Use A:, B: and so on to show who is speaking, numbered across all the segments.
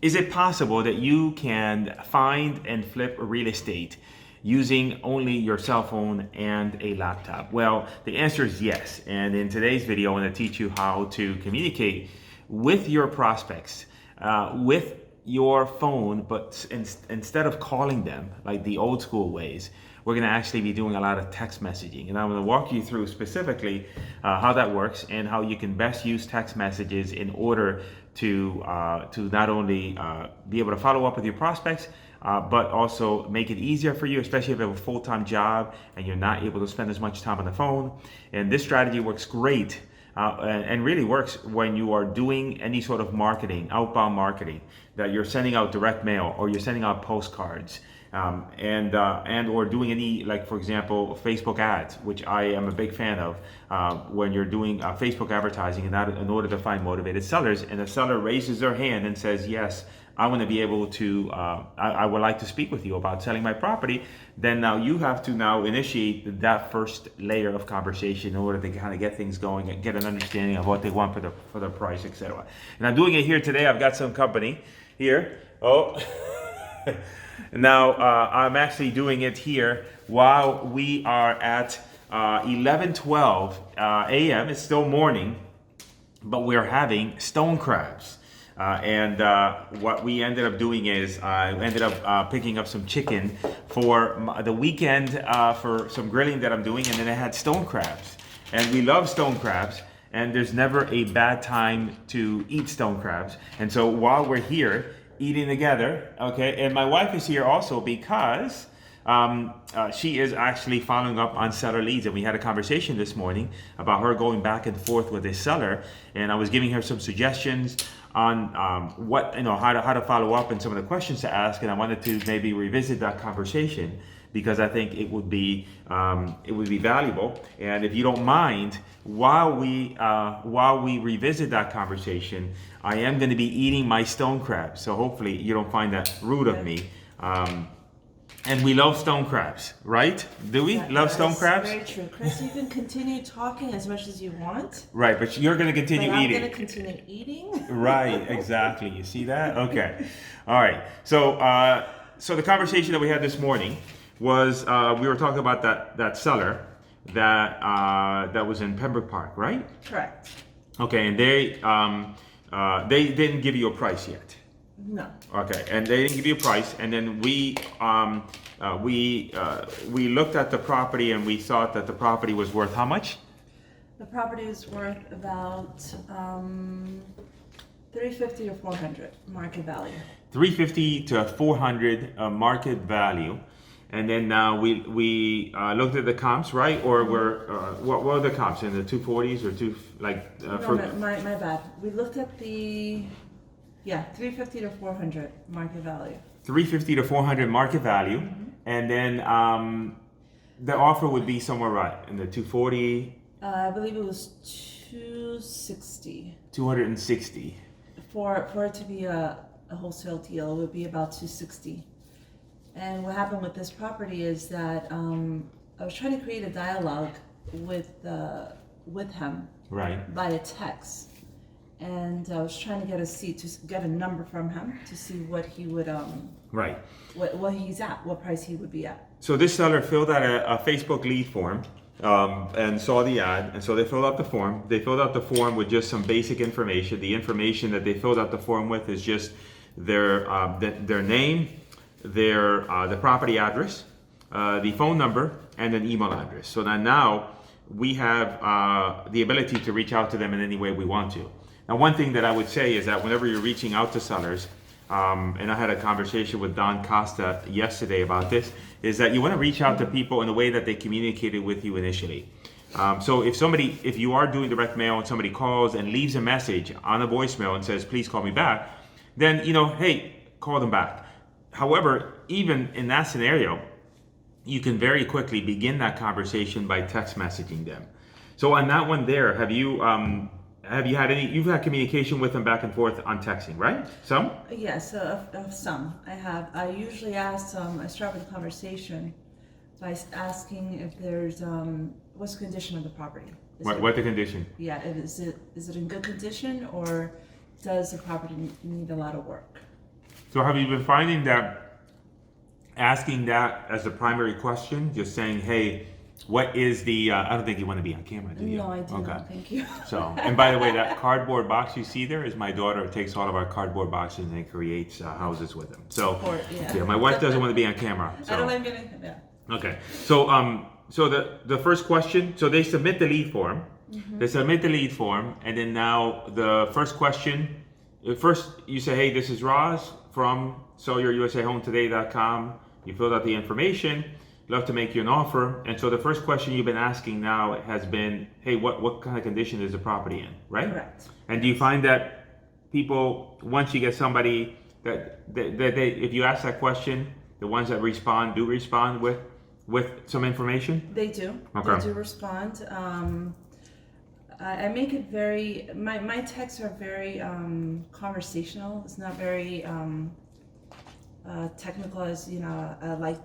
A: Is it possible that you can find and flip real estate using only your cell phone and a laptop? Well, the answer is yes. And in today's video, I want to teach you how to communicate with your prospects with your phone, but instead of calling them like the old school ways, we're going to actually be doing a lot of text messaging. And I'm going to walk you through specifically how that works and how you can best use text messages in order to not only be able to follow up with your prospects, but also make it easier for you, especially if you have a full-time job and you're not able to spend as much time on the phone. And this strategy works great and really works when you are doing any sort of marketing, outbound marketing, that you're sending out direct mail or you're sending out postcards, and or doing any, like for example, Facebook ads, which I am a big fan of, when you're doing Facebook advertising in order to find motivated sellers, and the seller raises their hand and says, yes, I want to be able to, I would like to speak with you about selling my property. Then now you have to now initiate that first layer of conversation in order to kind of get things going and get an understanding of what they want for the price, etc. And I'm doing it here today. I've got some company here. Oh, now I'm actually doing it here while we are at 11:12 a.m. It's still morning, but we're having stone crabs. And what we ended up doing is I ended up picking up some chicken for the weekend for some grilling that I'm doing, and then I had stone crabs. And we love stone crabs, and there's never a bad time to eat stone crabs. And so while we're here eating together, okay, and my wife is here also because she is actually following up on seller leads, and we had a conversation this morning about her going back and forth with a seller, and I was giving her some suggestions on what, how to follow up and some of the questions to ask, and I wanted to maybe revisit that conversation because I think it would be valuable. And if you don't mind, while we revisit that conversation, I am going to be eating my stone crabs, so hopefully you don't find that rude of me. And we love stone crabs, right? Do we love stone crabs?
B: Very true. Cris, you can continue talking as much as you want.
A: Right, but you're going to continue eating.
B: I'm going to continue eating.
A: Right, exactly. You see that? Okay. All right. So so the conversation that we had this morning was we were talking about that seller that was in Pembroke Park, right?
B: Correct.
A: Okay, and they didn't give you a price yet.
B: No.
A: Okay, and they didn't give you a price, and then we looked at the property and we thought that the property was worth how much?
B: The property is worth about $350 to $400 market value. $350
A: to $400 market value, and then now we looked at the comps, right? Or what were the comps in the 240s or
B: my bad. We looked at the. Yeah, $350 to $400 market value. $350
A: to $400 market value, and then the offer would be somewhere right in the 240.
B: I believe it was 260.
A: 260.
B: For it to be a wholesale deal, it would be about 260. And what happened with this property is that I was trying to create a dialogue with him,
A: right,
B: via text. And I was trying to get a number from him to see what he would
A: right,
B: what he's at, what price he would be at.
A: So this seller filled out a Facebook lead form and saw the ad, and so they filled out the form. They filled out the form with just some basic information. The information that they filled out the form with is just their name, the property address, the phone number, and an email address. So now we have the ability to reach out to them in any way we want to. Now, one thing that I would say is that whenever you're reaching out to sellers, and I had a conversation with Don Costa yesterday about this, is that you want to reach out to people in a way that they communicated with you initially. So if you are doing direct mail and somebody calls and leaves a message on a voicemail and says, please call me back, then, hey, call them back. However, even in that scenario, you can very quickly begin that conversation by text messaging them. So on that one there, you've had communication with them back and forth on texting, right? Some?
B: Yes, of some. I usually ask I start with a conversation by asking if there's, what's the condition of the property?
A: What the condition?
B: Yeah, is it in good condition, or does the property need a lot of work?
A: So have you been finding that asking that as the primary question, just saying, hey, what is the, I don't think you want to be on camera, do you?
B: No, I do not. Thank you.
A: So, and by the way, that cardboard box you see there is my daughter. Takes all of our cardboard boxes and creates houses with them. So, yeah, my wife doesn't want to be on camera. So.
B: I don't like getting, yeah.
A: Okay, so so the first question, so they submit the lead form.
B: Mm-hmm.
A: They submit the lead form, and then now the first question, first you say, hey, this is Roz from SellYourUSAHomeToday.com. You filled out the information. Love to make you an offer. And so the first question you've been asking now has been, hey, what kind of condition is the property in, right?
B: Correct.
A: And do you find that people, once you get somebody that they, if you ask that question, the ones that respond do respond with some information?
B: They do.
A: Okay.
B: They do respond. I make it very, my texts are very conversational. It's not very technical as, you know, I like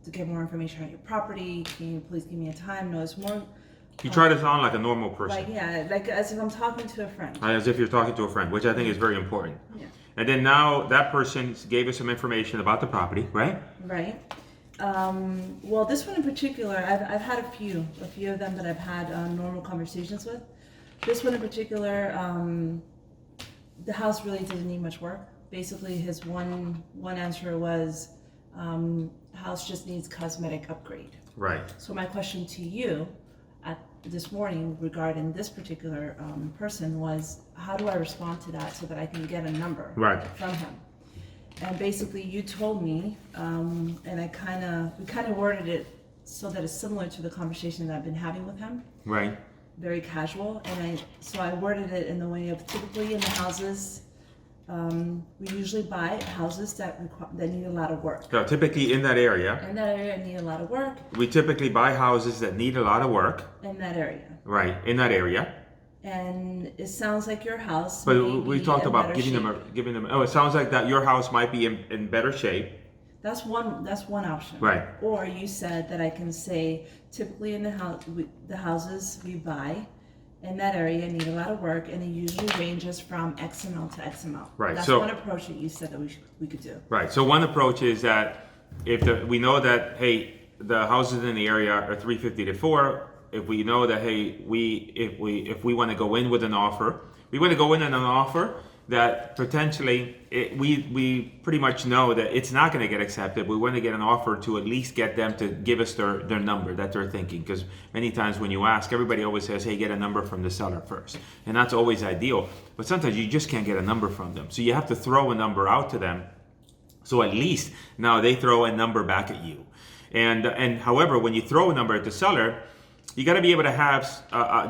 B: to get more information on your property. Can you please give me a time? No, it's more.
A: You try to sound like a normal person.
B: Like, yeah, like as if I'm talking to a friend.
A: As if you're talking to a friend, which I think is very important.
B: Yeah.
A: And then now that person gave us some information about the property, right?
B: Right. Well, this one in particular, I've had a few of them that I've had normal conversations with. This one in particular, the house really didn't need much work. Basically, his one answer was, house just needs cosmetic upgrade.
A: Right.
B: So my question to you this morning regarding this particular person was, how do I respond to that so that I can get a number from him? And basically, you told me, and we kind of worded it so that it's similar to the conversation that I've been having with him.
A: Right.
B: Very casual, and I worded it in the way of typically in the houses. We usually buy houses that need a lot of work.
A: So typically in that area.
B: In that area, need a lot of work.
A: We typically buy houses that need a lot of work.
B: In that area.
A: Right, in that area.
B: And it sounds like your house.
A: But we talked about giving them. Oh, it sounds like that your house might be in better shape.
B: That's one option.
A: Right.
B: Or you said that I can say typically in the houses we buy in that area need a lot of work, and it usually ranges from X amount to X amount.
A: Right.
B: That's
A: so,
B: one approach that you said that we could do.
A: Right. So one approach is that if we know that, hey, the houses in the area are 350 to 4. If we know that, hey, if we want to go in with an offer, we want to go in on an offer that potentially we pretty much know that it's not going to get accepted. We want to get an offer to at least get them to give us their number that they're thinking. Because many times when you ask, everybody always says, hey, get a number from the seller first. And that's always ideal. But sometimes you just can't get a number from them. So you have to throw a number out to them. So at least now they throw a number back at you. And however, when you throw a number at the seller, you got to be able to have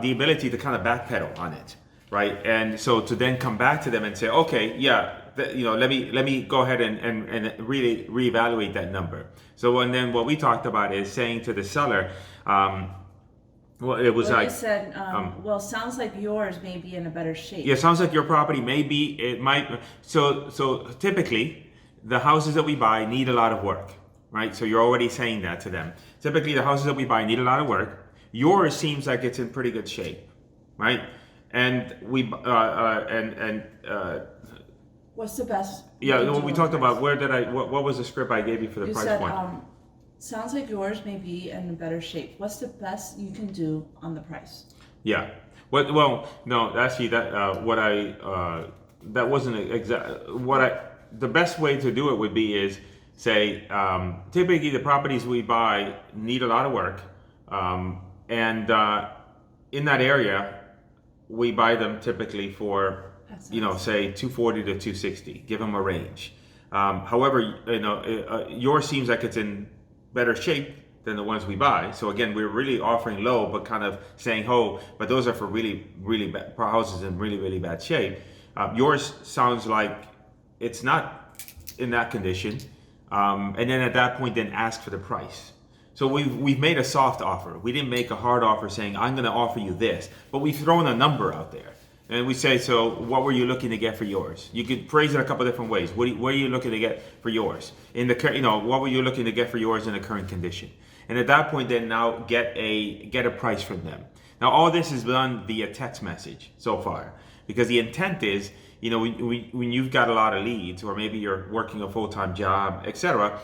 A: the ability to kind of backpedal on it. Right, and so to then come back to them and say, okay, yeah, let me go ahead and really reevaluate that number. So and then what we talked about is saying to the seller, well, it was like
B: you said, well, sounds like yours may be in a better shape.
A: Yeah, sounds like your property it might. So typically, the houses that we buy need a lot of work, right? So you're already saying that to them. Typically, the houses that we buy need a lot of work. Yours seems like it's in pretty good shape, right? And
B: what's the best?
A: Yeah, we talked about what was the script I gave you for the price
B: said,
A: point?
B: Sounds like yours may be in a better shape. What's the best you can do on the price?
A: Yeah. Well, no, actually, that wasn't the best way to do it would be is say, typically the properties we buy need a lot of work, and in that area, we buy them typically for, say 240 to 260. Give them a range. However, yours seems like it's in better shape than the ones we buy. So again, we're really offering low, but kind of saying, oh, but those are for really, really bad houses in really, really bad shape. Yours sounds like it's not in that condition. And then at that point, then ask for the price. So we've made a soft offer. We didn't make a hard offer saying, I'm going to offer you this. But we've thrown a number out there. And we say, so what were you looking to get for yours? You could phrase it a couple different ways. What are you looking to get for yours? What were you looking to get for yours in the current condition? And at that point, then now get a price from them. Now, all this is done via text message so far. Because the intent is, you know, when you've got a lot of leads, or maybe you're working a full-time job, etc.,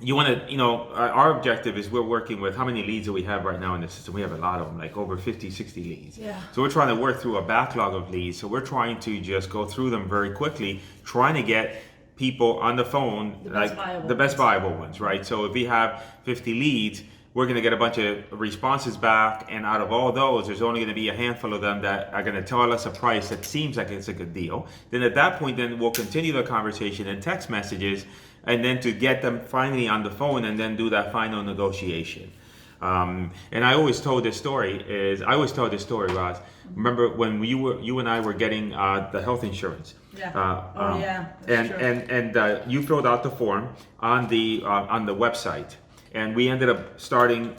A: you want to, you know, our objective is we're working with, how many leads do we have right now in the system? We have a lot of them, like over 50, 60 leads.
B: Yeah.
A: So we're trying to work through a backlog of leads. So we're trying to just go through them very quickly, trying to get people on the phone, the best viable ones, right? So if we have 50 leads, we're going to get a bunch of responses back, and out of all those, there's only going to be a handful of them that are going to tell us a price that seems like it's a good deal. Then at that point, then we'll continue the conversation in text messages, and then to get them finally on the phone, and then do that final negotiation. And I always told this story, Roz. Remember when you and I were getting the health insurance?
B: Yeah.
A: And you filled out the form on the website. And we ended up starting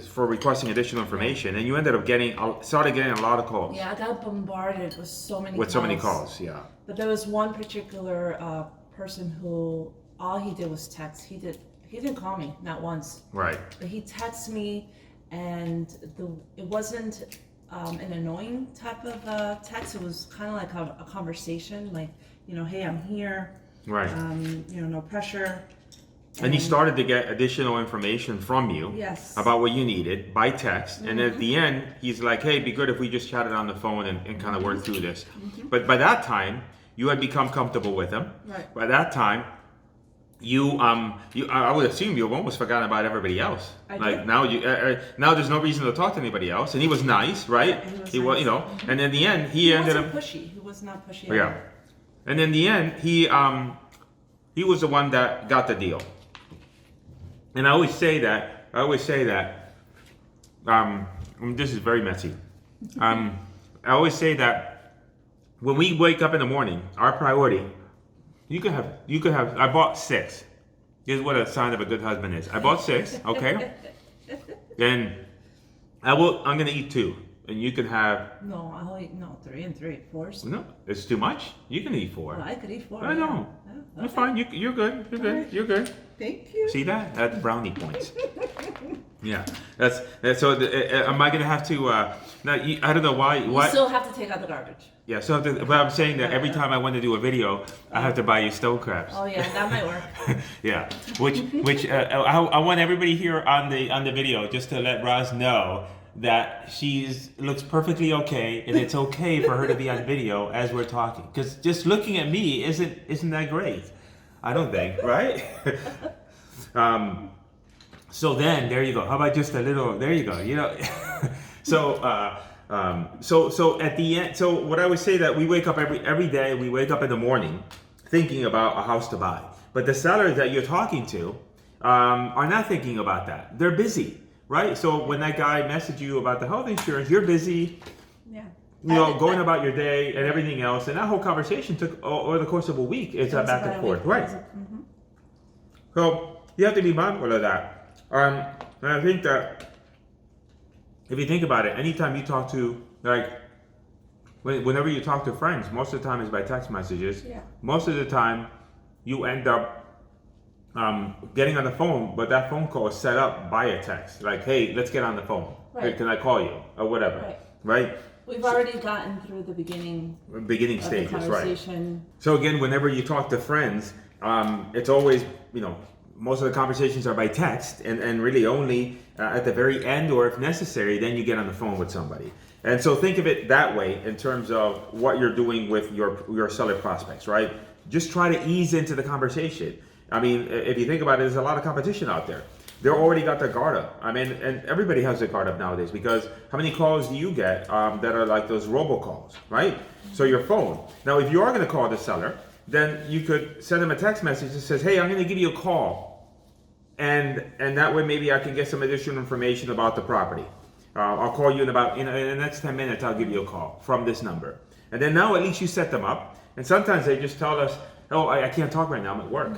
A: for requesting additional information, and you ended up started getting a lot of calls.
B: Yeah, I got bombarded with so many calls.
A: Yeah.
B: But there was one particular person who all he did was text. He didn't call me, not once.
A: Right.
B: But he texted me, and it wasn't an annoying type of text. It was kind of like a conversation, like, you know, hey, I'm here.
A: Right.
B: You know, no pressure.
A: And he started to get additional information from you about what you needed by text. And at the end, he's like, hey, it'd be good if we just chatted on the phone and kind of worked through this. But by that time, you had become comfortable with him.
B: Right.
A: By that time, I would assume you've almost forgotten about everybody else. Now there's no reason to talk to anybody else. And he was nice, right?
B: Yeah,
A: he was, you know. And in the end, he ended up
B: pushy. He was not pushy.
A: Yeah. And in the end, he was the one that got the deal. And I always say that, this is very messy. I always say that when we wake up in the morning, our priority, you could have, I bought 6. Here's what a sign of a good husband is. I bought 6, okay? And I'm going to eat 2. And you could have...
B: No, I'll eat, 3 and 3, 4.
A: No, it's too much. You can eat 4.
B: Well, I could eat 4.
A: I know. Yeah. You're fine. You're good. You're good.
B: Thank you.
A: See that? That's brownie points. Yeah. That's so. Am I gonna have to? Now, I don't know why.
B: You still have to take out the garbage.
A: Yeah. So, but I'm saying that every time I want to do a video, I have to buy you stone crabs.
B: Oh yeah, that might work.
A: Yeah. Which I want everybody here on the video just to let Roz know that looks perfectly okay, and it's okay for her to be on video as we're talking. Because just looking at me isn't that great? I don't think, right? So then there you go. How about just a little? There you go. You know. So at the end. So what I would say that we wake up every day. We wake up in the morning thinking about a house to buy, but the sellers that you're talking to are not thinking about that. They're busy. Right? So when that guy messaged you about the health insurance, you're busy, going about your day and everything else. And that whole conversation took over the course of a week. It's back and forth. Right. So you have to be mindful of that. And I think that if you think about it, anytime you talk to, whenever you talk to friends, most of the time it's by text messages. Yeah. Most of the time you end up getting on the phone, but that phone call is set up by a text. Like, hey, let's get on the phone. Right. Hey, can I call you? Or whatever. Right?
B: We've already gotten through the beginning
A: stages,
B: the conversation.
A: Right. So again, whenever you talk to friends, it's always, most of the conversations are by text, and really only at the very end, or if necessary, then you get on the phone with somebody. And so think of it that way in terms of what you're doing with your seller prospects, right? Just try to ease into the conversation. I mean, if you think about it, there's a lot of competition out there. They're already got their guard up. I mean, and everybody has their guard up nowadays, because how many calls do you get that are like those robocalls, right? So your phone. Now, if you are going to call the seller, then you could send them a text message that says, hey, I'm going to give you a call. And that way maybe I can get some additional information about the property. I'll call you in the next 10 minutes, I'll give you a call from this number. And then now at least you set them up. And sometimes they just tell us, oh, I can't talk right now, I'm at work.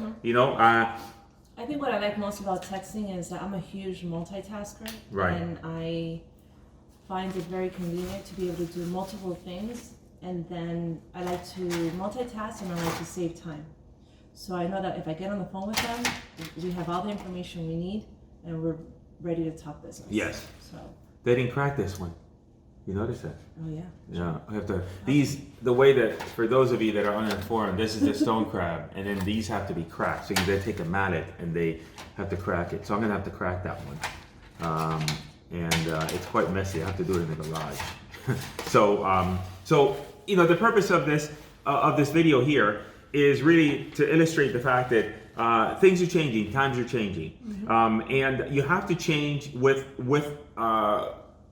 B: I think what I like most about texting is that I'm a huge multitasker.
A: Right.
B: And I find it very convenient to be able to do multiple things. And then I like to multitask, and I like to save time. So I know that if I get on the phone with them, we have all the information we need, and we're ready to talk business.
A: Yes.
B: So
A: they didn't crack this one. You notice that?
B: Oh yeah.
A: Yeah, I have to. The way that, for those of you that are uninformed, this is the stone crab, and then these have to be cracked. So you then take a mallet and they have to crack it. So I'm gonna have to crack that one, and it's quite messy. I have to do it in the garage. So the purpose of this video here is really to illustrate the fact that things are changing, times are changing, and you have to change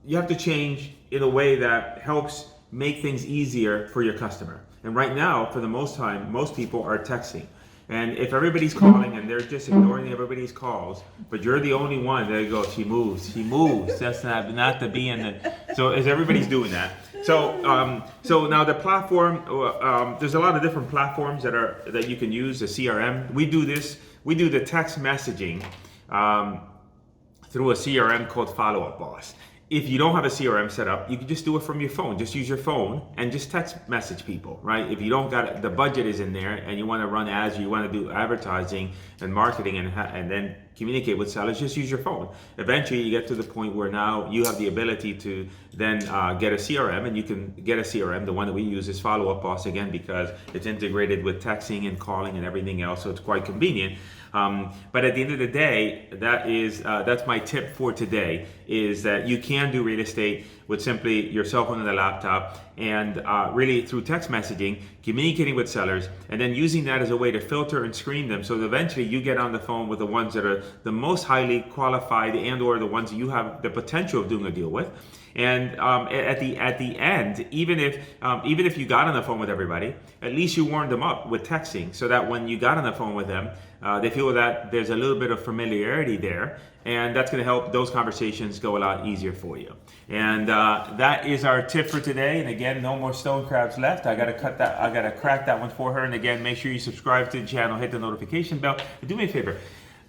A: you have to change in a way that helps make things easier for your customer. And right now, for the most time, most people are texting. And if everybody's calling and they're just ignoring everybody's calls, but you're the only one that goes, she moves. That's not to be in the. So as everybody's doing that. So now the platform, there's a lot of different platforms that you can use. The CRM. We do the text messaging through a CRM called Follow Up Boss. If you don't have a CRM set up, you can just do it from your phone. Just use your phone and just text message people, right? If you don't got the budget is in there and you want to run ads, you want to do advertising and marketing and then communicate with sellers, just use your phone. Eventually, you get to the point where now you have the ability to then get a CRM, and you can get a CRM. The one that we use is Follow Up Boss, again, because it's integrated with texting and calling and everything else, so it's quite convenient. But at the end of the day, that's my tip for today, is that you can do real estate with simply your cell phone and a laptop, and really through text messaging, communicating with sellers, and then using that as a way to filter and screen them, so that eventually you get on the phone with the ones that are the most highly qualified and or the ones that you have the potential of doing a deal with. And at the end, even if you got on the phone with everybody, at least you warmed them up with texting, so that when you got on the phone with them, they feel that there's a little bit of familiarity there, and that's going to help those conversations go a lot easier for you. And that is our tip for today. And again, no more stone crabs left. I got to crack that one for her. And again, make sure you subscribe to the channel, hit the notification bell, and do me a favor.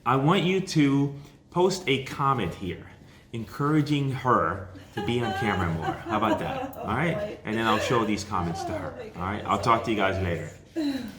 A: I want you to post a comment here encouraging her to be on camera more. How about that? All right? And then I'll show these comments to her. All right? I'll talk to you guys later.